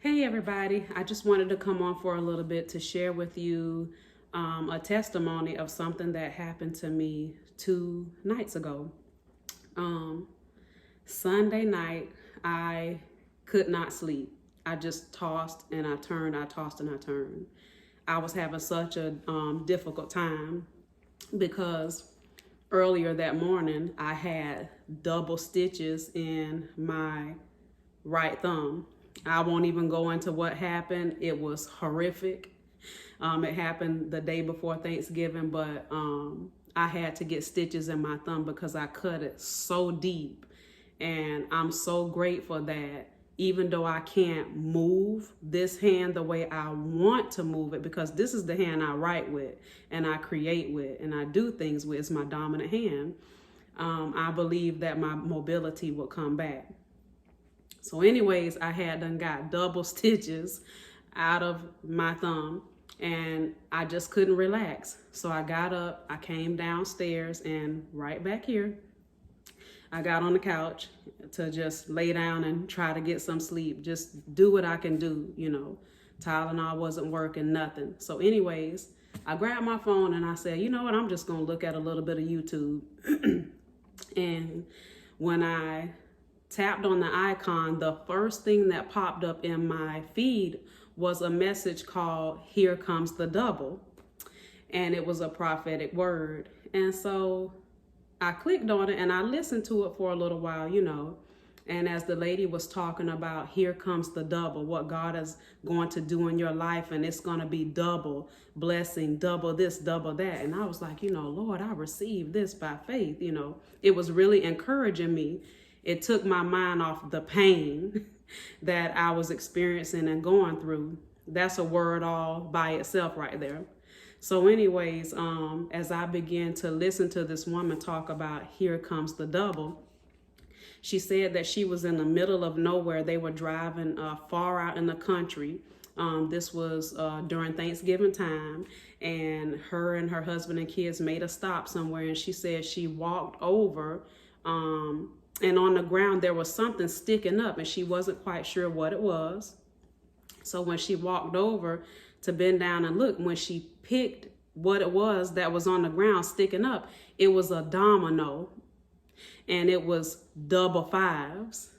Hey everybody, I just wanted to come on for a little bit to share with you a testimony of something that happened to me 2 nights ago. Sunday night, I could not sleep. I just tossed and I turned, I tossed and I turned. I was having such a difficult time because earlier that morning I had double stitches in my right thumb. I won't even go into what happened. It was horrific. It happened the day before Thanksgiving, but I had to get stitches in my thumb because I cut it so deep. And I'm so grateful that even though I can't move this hand the way I want to move it, because this is the hand I write with and I create with and I do things with, it's my dominant hand, I believe that my mobility will come back. So anyways, I had done got double stitches out of my thumb and I just couldn't relax. So I got up, I came downstairs, and right back here, I got on the couch to just lay down and try to get some sleep. Just do what I can do, Tylenol wasn't working, nothing. So anyways, I grabbed my phone and I said, you know what, I'm just gonna look at a little bit of YouTube. And when I tapped on the icon, the first thing that popped up in my feed was a message called "Here Comes the Double," and it was a prophetic word. And so I clicked on it and I listened to it for a little while, and as the lady was talking about here comes the double, what God is going to do in your life, and it's going to be double blessing, double this, double that. And I was like, Lord, I received this by faith. It was really encouraging me. It took my mind off the pain that I was experiencing and going through. That's a word all by itself right there. So anyways, as I began to listen to this woman talk about here comes the double, she said that she was in the middle of nowhere. They were driving far out in the country. This was during Thanksgiving time, and her husband and kids made a stop somewhere, and she said she walked over and on the ground there was something sticking up and she wasn't quite sure what it was. So when she walked over to bend down and look, when she picked what it was that was on the ground sticking up, it was a domino and it was double fives.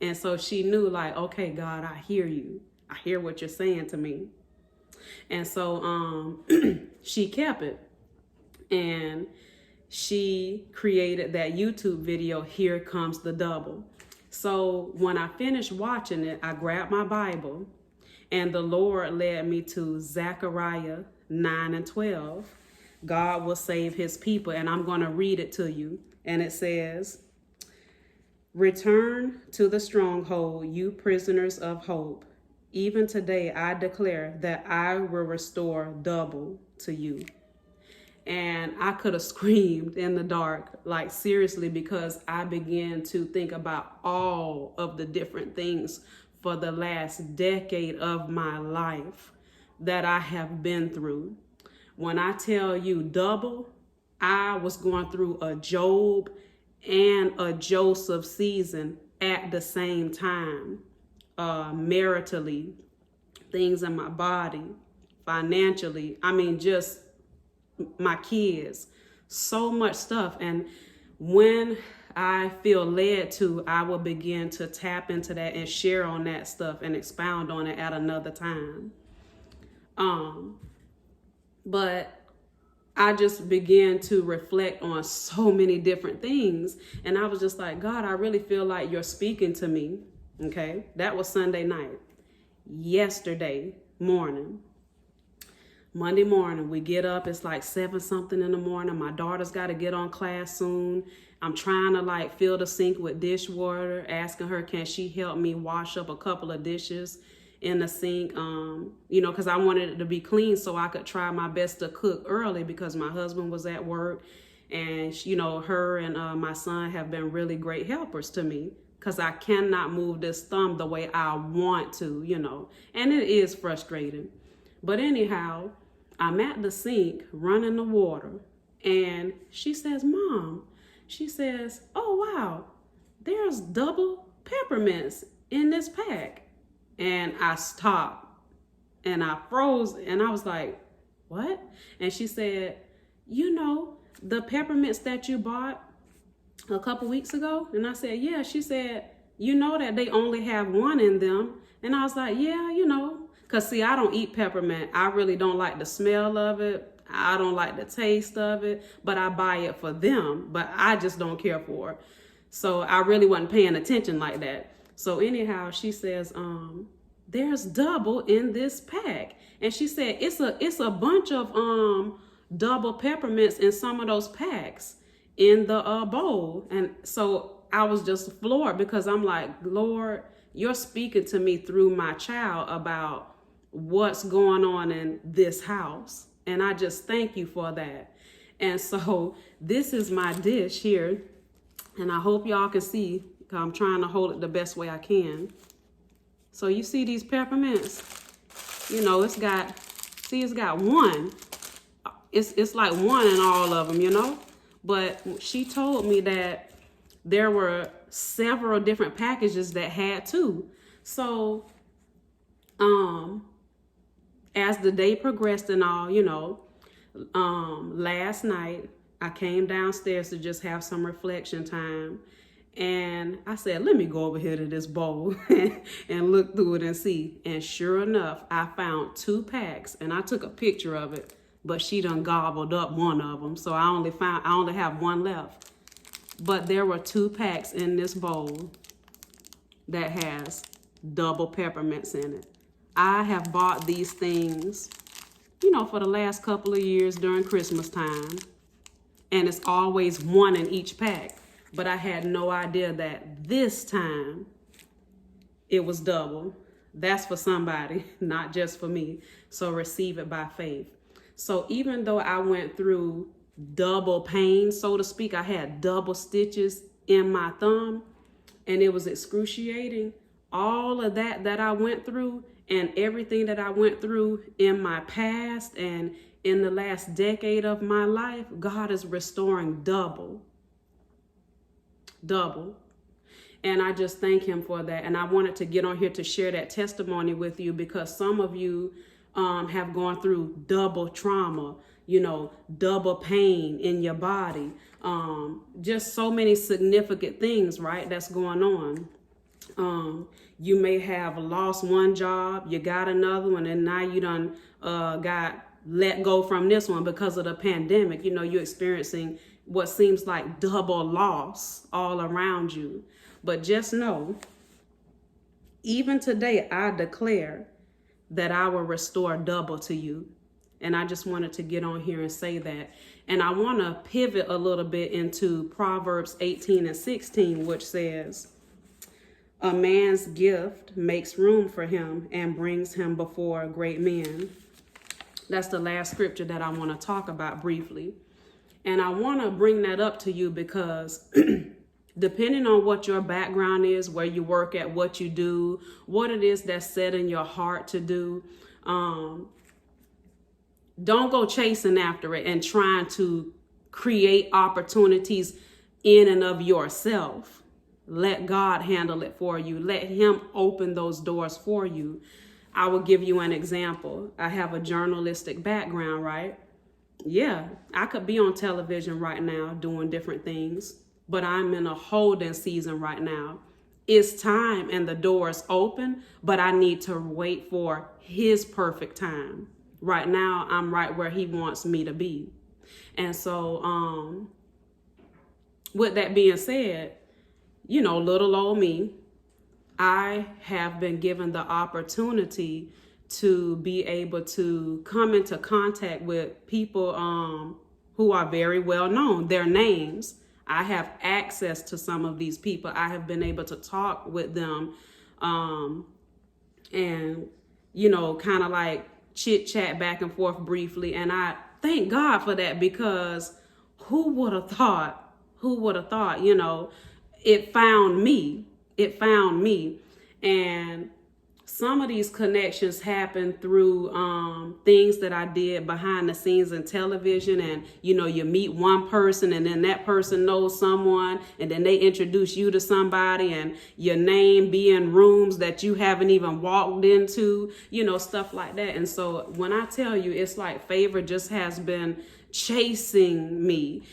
And so she knew, like, okay, God, I hear you. I hear what you're saying to me. And so she kept it. And she created that YouTube video, Here Comes the Double. So when I finished watching it, I grabbed my Bible and the Lord led me to Zechariah 9:12. God will save his people. And I'm going to read it to you. And it says, "Return to the stronghold, you prisoners of hope. Even today I declare that I will restore double to you." And I could have screamed in the dark, like seriously, because I began to think about all of the different things for the last decade of my life that I have been through. When I tell you double, I was going through a Job and a Joseph season at the same time. Maritally, things in my body, financially, just my kids, so much stuff. And when I feel led to, I will begin to tap into that and share on that stuff and expound on it at another time. But I just began to reflect on so many different things. And I was just like, God, I really feel like you're speaking to me. Okay. That was Sunday night. Yesterday morning, Monday morning, we get up. It's like 7 something in the morning. My daughter's got to get on class soon. I'm trying to fill the sink with dishwater, asking her, can she help me wash up a couple of dishes in the sink? Because I wanted it to be clean so I could try my best to cook early because my husband was at work. And, her and my son have been really great helpers to me because I cannot move this thumb the way I want to, and it is frustrating. But anyhow, I'm at the sink running the water, and she says, Mom, she says, oh, wow, there's double peppermints in this pack. And I stopped and I froze and I was like, what? And she said, you know, the peppermints that you bought a couple weeks ago? And I said, yeah. She said, you know that they only have one in them. And I was like, yeah, you know, because see, I don't eat peppermint. I really don't like the smell of it. I don't like the taste of it, but I buy it for them, but I just don't care for it. So I really wasn't paying attention like that. So anyhow, she says, there's double in this pack. And she said, it's a bunch of double peppermints in some of those packs in the bowl. And so I was just floored because I'm like, Lord, you're speaking to me through my child about what's going on in this house. And I just thank you for that. And so this is my dish here. And I hope y'all can see, because I'm trying to hold it the best way I can. So you see these peppermints? You know, it's got one. It's like one in all of them, you know? But she told me that there were several different packages that had two. So, as the day progressed and all, you know, last night I came downstairs to just have some reflection time. And I said, let me go over here to this bowl and look through it and see. And sure enough, I found two packs and I took a picture of it, but she done gobbled up one of them. So I only have one left. But there were two packs in this bowl that has double peppermints in it. I have bought these things, you know, for the last couple of years during Christmas time. And it's always one in each pack. But I had no idea that this time it was double. That's for somebody, not just for me. So receive it by faith. So even though I went through double pain, so to speak, I had double stitches in my thumb and it was excruciating. All of that I went through and everything that I went through in my past and in the last decade of my life, God is restoring double. And I just thank him for that. And I wanted to get on here to share that testimony with you because some of you have gone through double trauma, you know, double pain in your body, just so many significant things, right, that's going on. You may have lost one job, you got another one, and now you done got let go from this one because of the pandemic. You know, you're experiencing what seems like double loss all around you. But just know, even today, I declare that I will restore double to you. And I just wanted to get on here and say that. And I want to pivot a little bit into Proverbs 18:16, which says, a man's gift makes room for him and brings him before great men. That's the last scripture that I want to talk about briefly. And I want to bring that up to you because depending on what your background is, where you work at, what you do, what it is that's set in your heart to do, don't go chasing after it and trying to create opportunities in and of yourself. Let God handle it for you. Let him open those doors for you. I will give you an example. I have a journalistic background, right? Yeah, I could be on television right now doing different things, but I'm in a holding season right now. It's time and the door is open, but I need to wait for his perfect time. Right now, I'm right where he wants me to be. And so, with that being said, you know, little old me, I have been given the opportunity to be able to come into contact with people who are very well known, their names. I have access to some of these people. I have been able to talk with them and, you know, kind of like chit chat back and forth briefly. And I thank God for that because who would have thought, you know, it found me. And some of these connections happen through things that I did behind the scenes in television. And, you meet one person and then that person knows someone and then they introduce you to somebody and your name be in rooms that you haven't even walked into, stuff like that. And so when I tell you, it's like favor just has been chasing me.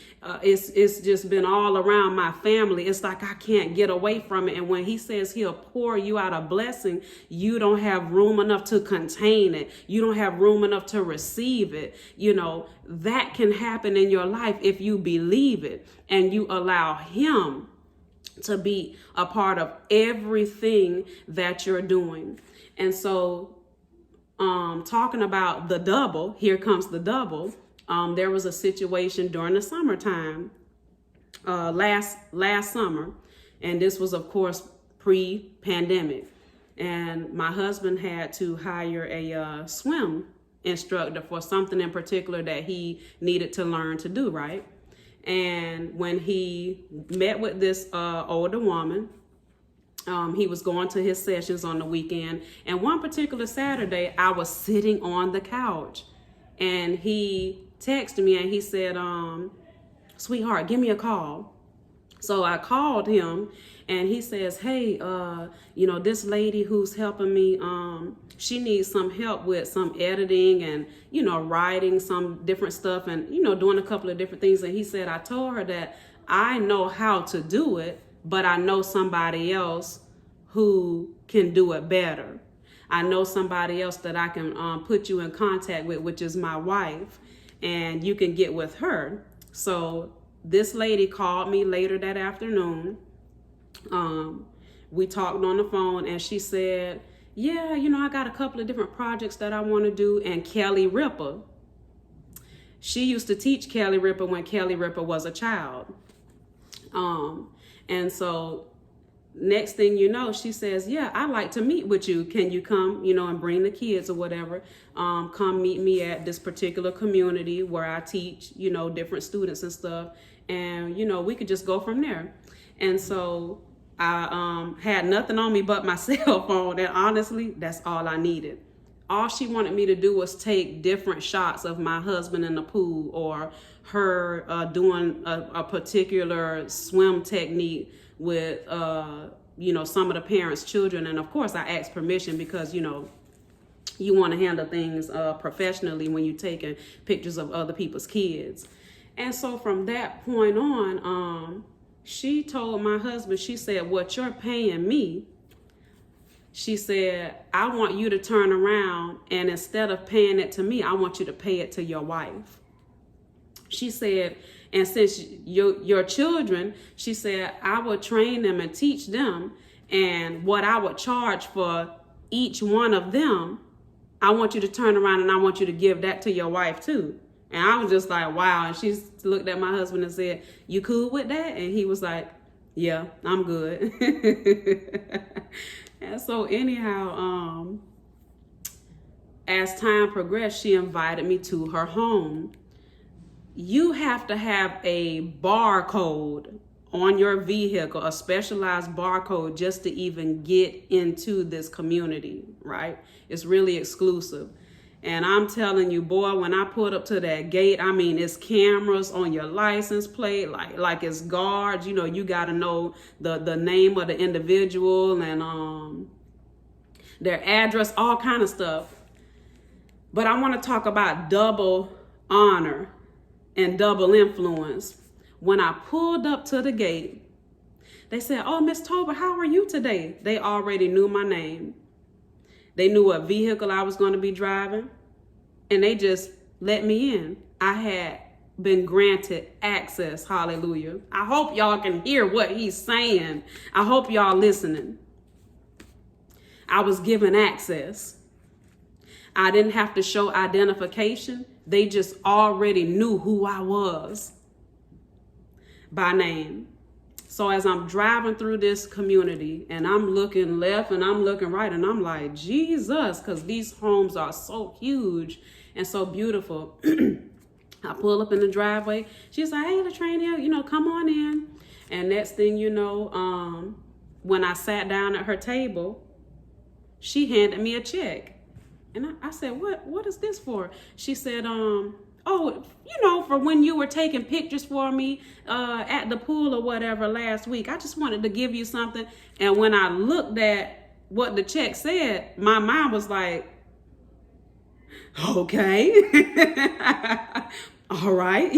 It's just been all around my family. It's like I can't get away from it. And when he says he'll pour you out a blessing, you don't have room enough to contain it. You don't have room enough to receive it. That can happen in your life if you believe it and you allow him to be a part of everything that you're doing. And so talking about the double, here comes the double. There was a situation during the summertime, last summer, and this was, of course, pre-pandemic. And my husband had to hire a swim instructor for something in particular that he needed to learn to do, right? And when he met with this older woman, he was going to his sessions on the weekend. And one particular Saturday, I was sitting on the couch and he texted me and he said, sweetheart, give me a call. So I called him and he says, hey, this lady who's helping me, she needs some help with some editing and, writing some different stuff and, doing a couple of different things. And he said, I told her that I know how to do it, but I know somebody else who can do it better. I know somebody else that I can put you in contact with, which is my wife, and you can get with her. So this lady called me later that afternoon. We talked on the phone and she said, yeah, I got a couple of different projects that I want to do. And Kelly Ripa, she used to teach Kelly Ripa when Kelly Ripa was a child. And so next thing you know, she says, yeah, I'd like to meet with you. Can you come, and bring the kids or whatever? Come meet me at this particular community where I teach, different students and stuff. And, we could just go from there. And so I had nothing on me but my cell phone. And honestly, that's all I needed. All she wanted me to do was take different shots of my husband in the pool or her doing a particular swim technique with, some of the parents' children. And of course, I asked permission because, you want to handle things professionally when you're taking pictures of other people's kids. And so from that point on, she told my husband, she said, what you're paying me, she said, I want you to turn around and instead of paying it to me, I want you to pay it to your wife. She said, and since your children, she said, I would train them and teach them. And what I would charge for each one of them, I want you to turn around and I want you to give that to your wife too. And I was just like, wow. And she looked at my husband and said, you cool with that? And he was like, yeah, I'm good. And so anyhow, as time progressed, she invited me to her home. You have to have a barcode on your vehicle, a specialized barcode just to even get into this community, right? It's really exclusive. And I'm telling you, boy, when I pulled up to that gate, I mean, it's cameras on your license plate, like it's guards. You got to know the name of the individual and their address, all kind of stuff. But I want to talk about double honor and double influence. When I pulled up to the gate, they said, oh, Miss Tober, how are you today? They already knew my name. They knew what vehicle I was going to be driving, and they just let me in. I had been granted access. Hallelujah. I hope y'all can hear what he's saying. I hope y'all listening. I was given access. I didn't have to show identification. They just already knew who I was by name. So as I'm driving through this community and I'm looking left and I'm looking right and I'm like, Jesus, because these homes are so huge and so beautiful. I pull up in the driveway. She's like, hey, Latrania, come on in. And next thing you know, when I sat down at her table, she handed me a check. And I said, what is this for? She said, oh, for when you were taking pictures for me at the pool or whatever last week. I just wanted to give you something. And when I looked at what the check said, my mind was like, okay, all right,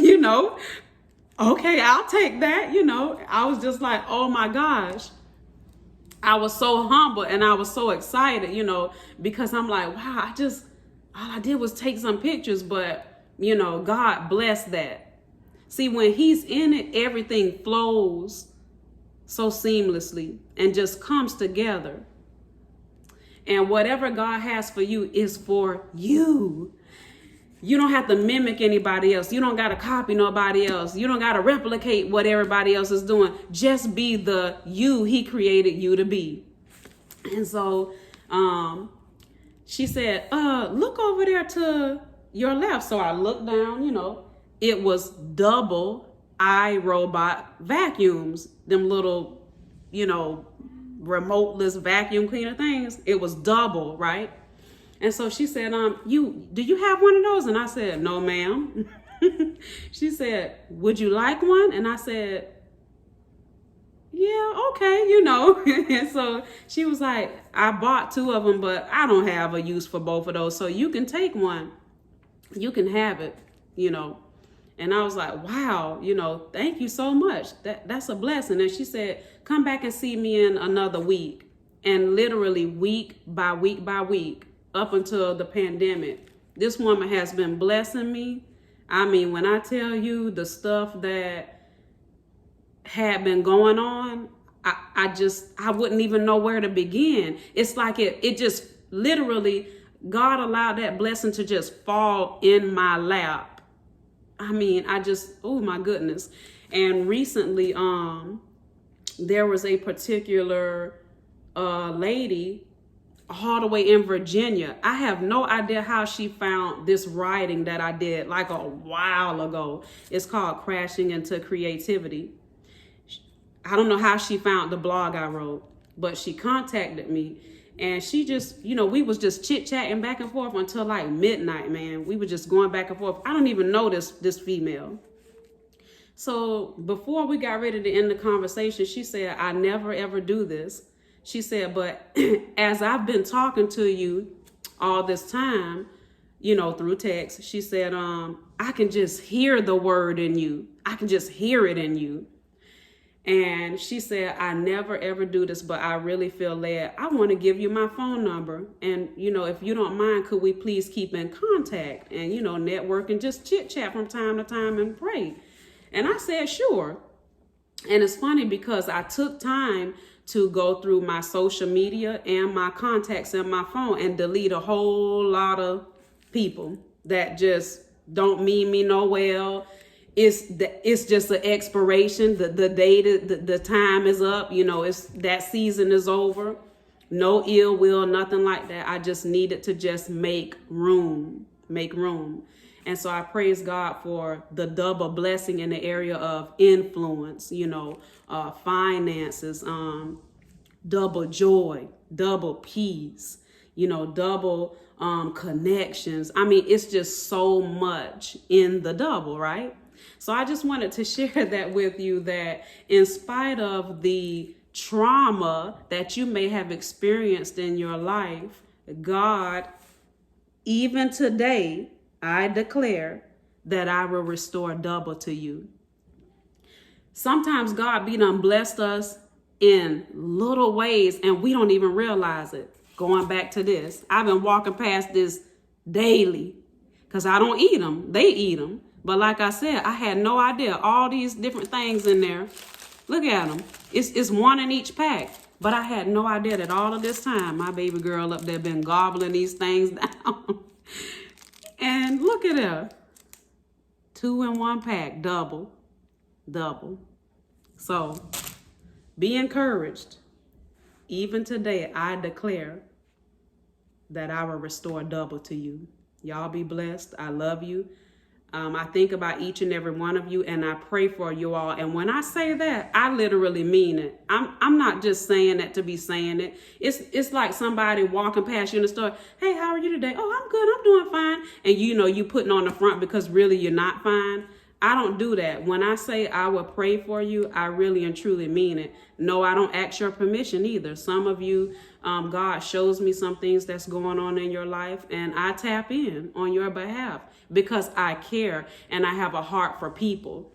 okay, I'll take that. I was just like, oh my gosh. I was so humble and I was so excited, because I'm like, wow, all I did was take some pictures, but, God bless that. See, when he's in it, everything flows so seamlessly and just comes together. And whatever God has for you is for you. You don't have to mimic anybody else. You don't got to copy nobody else. You don't got to replicate what everybody else is doing. Just be the you he created you to be. And so she said, look over there to your left. So I looked down, it was double iRobot vacuums, them little, remoteless vacuum cleaner things. It was double, right? And so she said, do you have one of those? And I said, no, ma'am. She said, would you like one? And I said, yeah, okay, And so she was like, I bought 2 of them, but I don't have a use for both of those. So you can take one. You can have it, And I was like, wow, thank you so much. That's a blessing. And she said, come back and see me in another week. And literally week by week by week, up until the pandemic, this woman has been blessing me. I mean, when I tell you the stuff that had been going on, I wouldn't even know where to begin. It's like it just literally, God allowed that blessing to just fall in my lap. I mean, oh my goodness. And recently, there was a particular lady all the way in Virginia. I have no idea how she found this writing that I did like a while ago. It's called Crashing into Creativity. I don't know how she found the blog I wrote, but she contacted me and she just, we was just chit-chatting back and forth until like midnight, man. We were just going back and forth. I don't even know this female. So before we got ready to end the conversation, she said, I never ever do this. She said, but as I've been talking to you all this time, through text, she said, I can just hear the word in you. I can just hear it in you. And she said, I never, ever do this, but I really feel led. I want to give you my phone number. And, if you don't mind, could we please keep in contact and, network and just chit chat from time to time and pray. And I said, sure. And it's funny because I took time to go through my social media and my contacts in my phone and delete a whole lot of people that just don't mean me no well. It's just an expiration. The date, the time is up. It's that season is over. No ill will, nothing like that. I just needed to just make room. And so I praise God for the double blessing in the area of influence, finances, double joy, double peace, double connections. I mean, it's just so much in the double, right? So I just wanted to share that with you, that in spite of the trauma that you may have experienced in your life, God, even today, I declare that I will restore double to you. Sometimes God be done blessed us in little ways and we don't even realize it. Going back to this, I've been walking past this daily because I don't eat them. They eat them. But like I said, I had no idea. All these different things in there. Look at them. It's one in each pack. But I had no idea that all of this time, my baby girl up there been gobbling these things down. And look at her. 2 in 1 pack, double. So be encouraged. Even today, I declare that I will restore double to you. Y'all be blessed. I love you. I think about each and every one of you, and I pray for you all. And when I say that, I literally mean it. I'm not just saying that to be saying it. It's like somebody walking past you in the store. Hey, how are you today? Oh, I'm good. I'm doing fine. And you putting on the front because really you're not fine. I don't do that. When I say I will pray for you, I really and truly mean it. No, I don't ask your permission either. Some of you, God shows me some things that's going on in your life, and I tap in on your behalf because I care and I have a heart for people.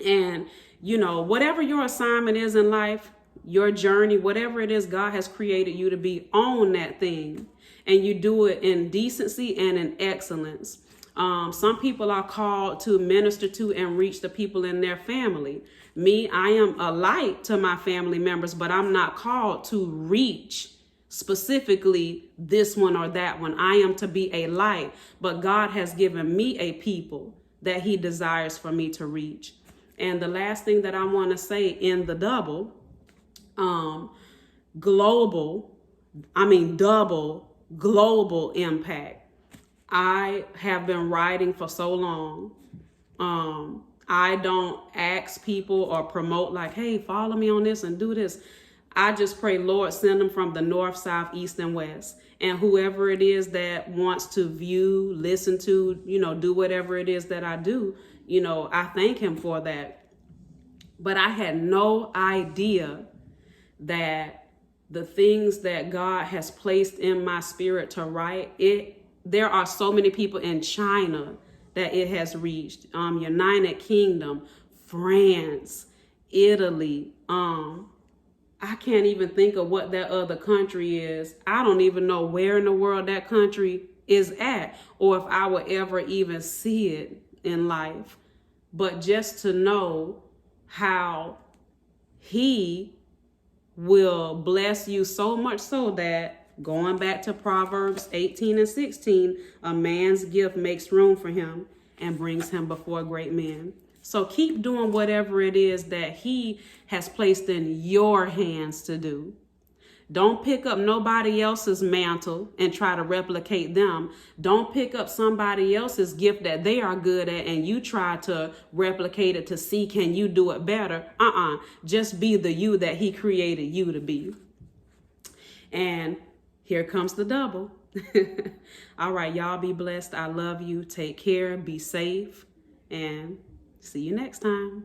And, whatever your assignment is in life, your journey, whatever it is God has created you to be, own that thing. And you do it in decency and in excellence. Some people are called to minister to and reach the people in their family. Me, I am a light to my family members, but I'm not called to reach specifically this one or that one. I am to be a light, but God has given me a people that he desires for me to reach. And the last thing that I want to say in the double global impact. I have been writing for so long. I don't ask people or promote like, hey, follow me on this and do this. I just pray, Lord, send them from the north, south, east, and west. And whoever it is that wants to view, listen to, do whatever it is that I do, I thank him for that. But I had no idea that the things that God has placed in my spirit to write, there are so many people in China that it has reached. United Kingdom, France, Italy. I can't even think of what that other country is. I don't even know where in the world that country is at, or if I will ever even see it in life. But just to know how he will bless you so much so that, going back to Proverbs 18 and 16, a man's gift makes room for him and brings him before great men. So keep doing whatever it is that he has placed in your hands to do. Don't pick up nobody else's mantle and try to replicate them. Don't pick up somebody else's gift that they are good at and you try to replicate it to see, can you do it better? Just be the you that he created you to be. And here comes the double. All right, y'all be blessed. I love you. Take care. Be safe. And see you next time.